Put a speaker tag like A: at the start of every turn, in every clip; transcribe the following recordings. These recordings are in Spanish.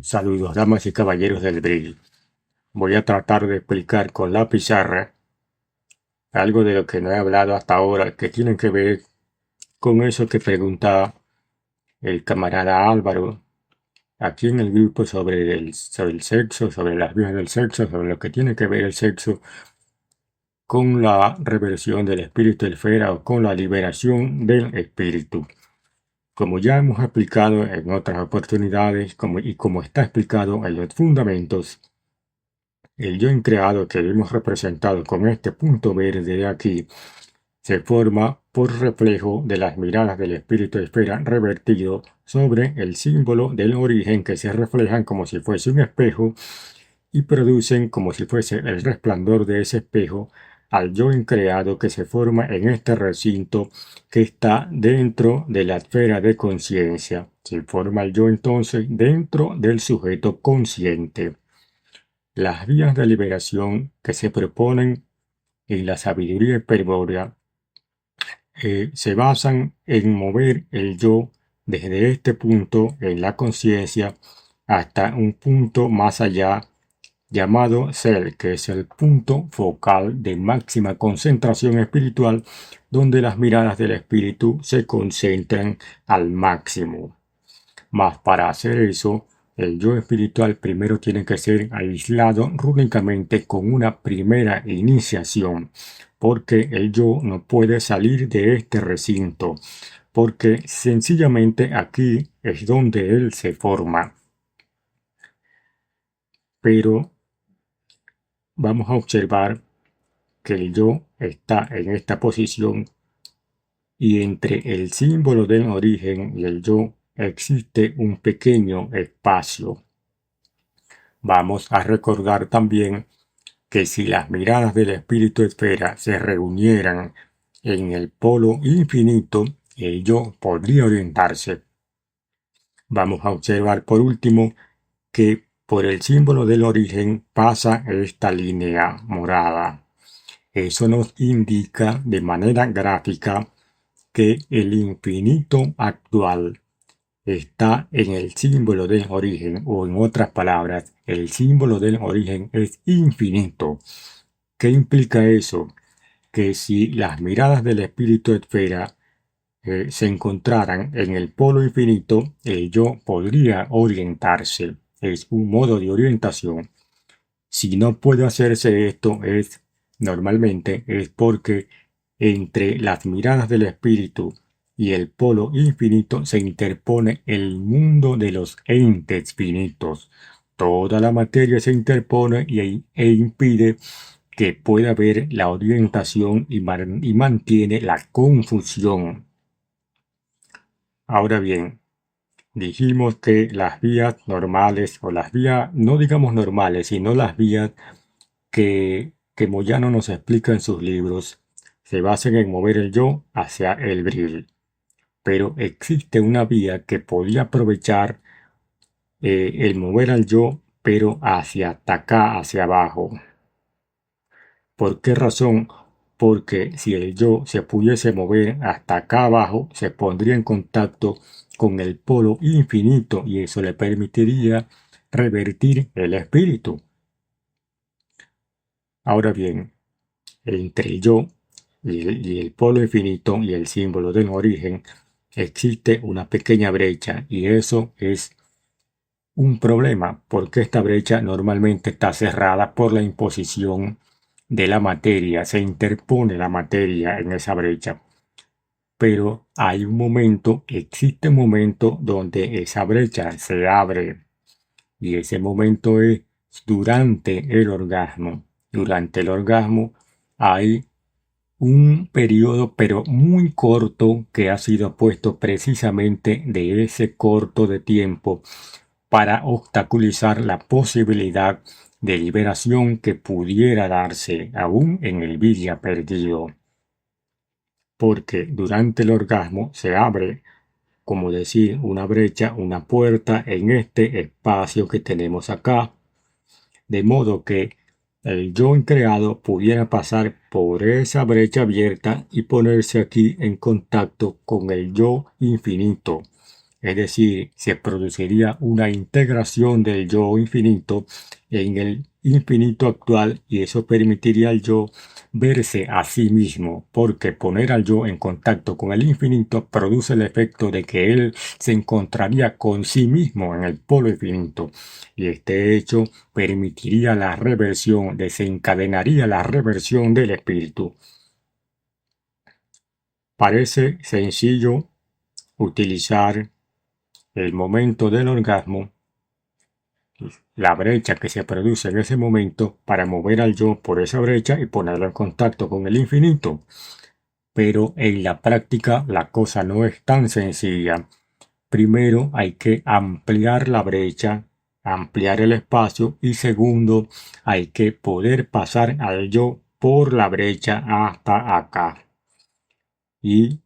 A: Saludos, damas y caballeros del Brill. Voy a tratar de explicar con la pizarra algo de lo que no he hablado hasta ahora, que tiene que ver con eso que pregunta el camarada Álvaro aquí en el grupo sobre el sexo, sobre las vías del sexo, sobre lo que tiene que ver el sexo con la reversión del espíritu de esfera o con la liberación del espíritu. Como ya hemos explicado en otras oportunidades como está explicado en los fundamentos, el yo increado que hemos representado con este punto verde de aquí se forma por reflejo de las miradas del espíritu de esfera revertido sobre el símbolo del origen, que se reflejan como si fuese un espejo y producen como si fuese el resplandor de ese espejo al yo increado que se forma en este recinto que está dentro de la esfera de conciencia. Se forma el yo entonces dentro del sujeto consciente. Las vías de liberación que se proponen en la sabiduría hiperbórea se basan en mover el yo desde este punto en la conciencia hasta un punto más allá llamado ser, que es el punto focal de máxima concentración espiritual, donde las miradas del espíritu se concentran al máximo. Mas para hacer eso, el yo espiritual primero tiene que ser aislado rúnicamente con una primera iniciación, porque el yo no puede salir de este recinto, porque sencillamente aquí es donde él se forma. Pero vamos a observar que el yo está en esta posición y entre el símbolo del origen y el yo existe un pequeño espacio. Vamos a recordar también que si las miradas del espíritu esfera se reunieran en el polo infinito, el yo podría orientarse. Vamos a observar por último que por el símbolo del origen pasa esta línea morada. Eso nos indica de manera gráfica que el infinito actual está en el símbolo del origen, o en otras palabras, el símbolo del origen es infinito. ¿Qué implica eso? Que si las miradas del espíritu esfera se encontraran en el polo infinito, el yo podría orientarse. Es un modo de orientación. Si no puede hacerse esto, normalmente es porque entre las miradas del espíritu y el polo infinito se interpone el mundo de los entes finitos. Toda la materia se interpone e impide que pueda haber la orientación y mantiene la confusión. Ahora bien, dijimos que las vías normales, o las vías, no digamos normales, sino las vías que Moyano nos explica en sus libros, se basan en mover el yo hacia el Brill. Pero existe una vía que podía aprovechar el mover al yo, pero hacia acá, hacia abajo. ¿Por qué razón? Porque si el yo se pudiese mover hasta acá abajo, se pondría en contacto con el polo infinito y eso le permitiría revertir el espíritu. Ahora bien, entre el yo y el polo infinito y el símbolo del origen existe una pequeña brecha y eso es un problema porque esta brecha normalmente está cerrada por la imposición de la materia, se interpone la materia en esa brecha. Pero hay un momento, existe un momento donde esa brecha se abre y ese momento es durante el orgasmo. Durante el orgasmo hay un periodo pero muy corto que ha sido puesto precisamente de ese corto de tiempo para obstaculizar la posibilidad de liberación que pudiera darse aún en el Villa perdido. Porque durante el orgasmo se abre, como decir, una brecha, una puerta en este espacio que tenemos acá, de modo que el yo increado pudiera pasar por esa brecha abierta y ponerse aquí en contacto con el yo infinito. Es decir, se produciría una integración del yo infinito en el infinito actual y eso permitiría al yo verse a sí mismo, porque poner al yo en contacto con el infinito produce el efecto de que él se encontraría con sí mismo en el polo infinito y este hecho permitiría la reversión, desencadenaría la reversión del espíritu. Parece sencillo utilizar el momento del orgasmo, la brecha que se produce en ese momento, para mover al yo por esa brecha y ponerlo en contacto con el infinito. Pero en la práctica la cosa no es tan sencilla. Primero hay que ampliar la brecha, ampliar el espacio y segundo hay que poder pasar al yo por la brecha hasta acá. Y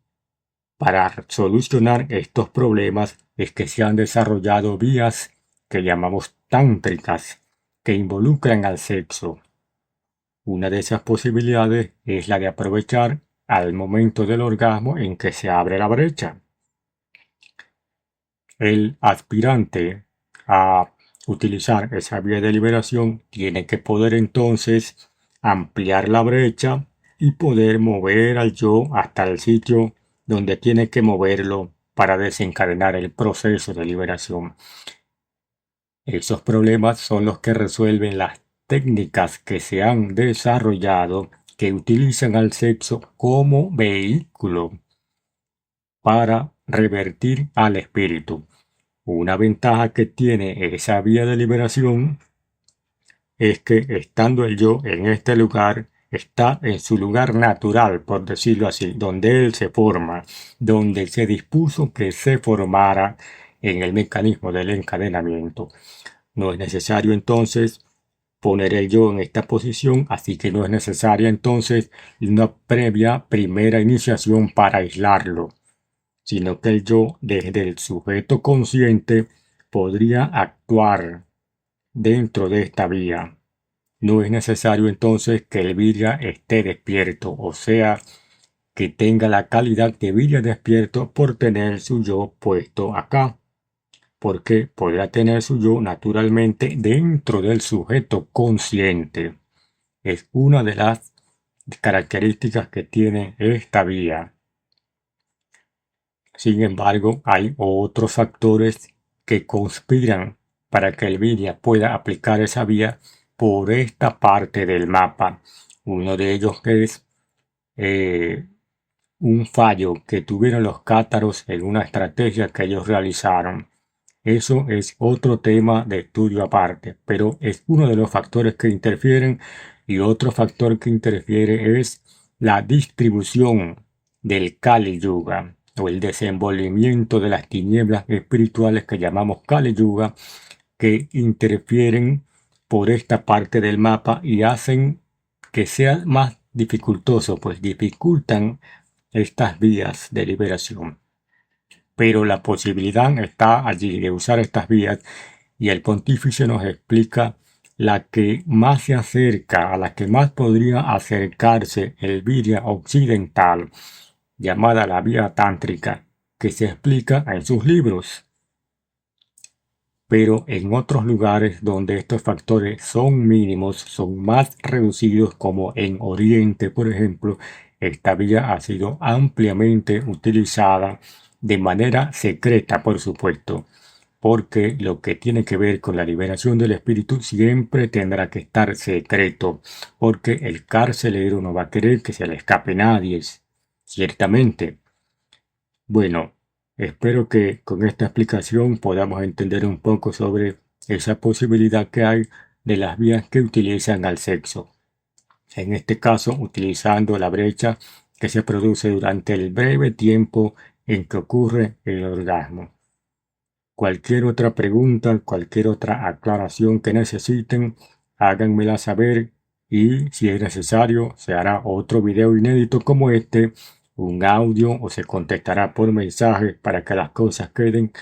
A: para solucionar estos problemas es que se han desarrollado vías que llamamos tántricas, que involucran al sexo. Una de esas posibilidades es la de aprovechar al momento del orgasmo en que se abre la brecha. El aspirante a utilizar esa vía de liberación tiene que poder entonces ampliar la brecha y poder mover al yo hasta el sitio donde tiene que moverlo para desencadenar el proceso de liberación. Esos problemas son los que resuelven las técnicas que se han desarrollado que utilizan al sexo como vehículo para revertir al espíritu. Una ventaja que tiene esa vía de liberación es que estando el yo en este lugar, está en su lugar natural, por decirlo así, donde él se forma, donde se dispuso que se formara en el mecanismo del encadenamiento. No es necesario entonces poner el yo en esta posición, así que no es necesaria entonces una previa primera iniciación para aislarlo, sino que el yo desde el sujeto consciente podría actuar dentro de esta vía. No es necesario entonces que el virya esté despierto, o sea, que tenga la calidad de virya despierto por tener su yo puesto acá, porque podrá tener su yo naturalmente dentro del sujeto consciente. Es una de las características que tiene esta vía. Sin embargo, hay otros factores que conspiran para que el virya pueda aplicar esa vía por esta parte del mapa. Uno de ellos es un fallo que tuvieron los cátaros en una estrategia que ellos realizaron. Eso es otro tema de estudio aparte, pero es uno de los factores que interfieren y otro factor que interfiere es la distribución del Kali Yuga o el desenvolvimiento de las tinieblas espirituales que llamamos Kali Yuga, que interfieren por esta parte del mapa y hacen que sea más dificultoso, pues dificultan estas vías de liberación. Pero la posibilidad está allí de usar estas vías y el pontífice nos explica la que más se acerca, a la que más podría acercarse el virya occidental, llamada la vía tántrica, que se explica en sus libros. Pero en otros lugares donde estos factores son mínimos, son más reducidos, como en Oriente, por ejemplo, esta vía ha sido ampliamente utilizada de manera secreta, por supuesto, porque lo que tiene que ver con la liberación del espíritu siempre tendrá que estar secreto, porque el carcelero no va a querer que se le escape nadie, ciertamente. Bueno, espero que con esta explicación podamos entender un poco sobre esa posibilidad que hay de las vías que utilizan al sexo. En este caso, utilizando la brecha que se produce durante el breve tiempo en que ocurre el orgasmo. Cualquier otra pregunta, cualquier otra aclaración que necesiten, háganmela saber y si es necesario se hará otro video inédito como este, un audio o se contestará por mensaje para que las cosas queden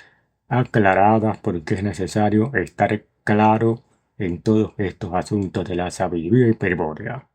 A: aclaradas porque es necesario estar claro en todos estos asuntos de la sabiduría hiperbórea.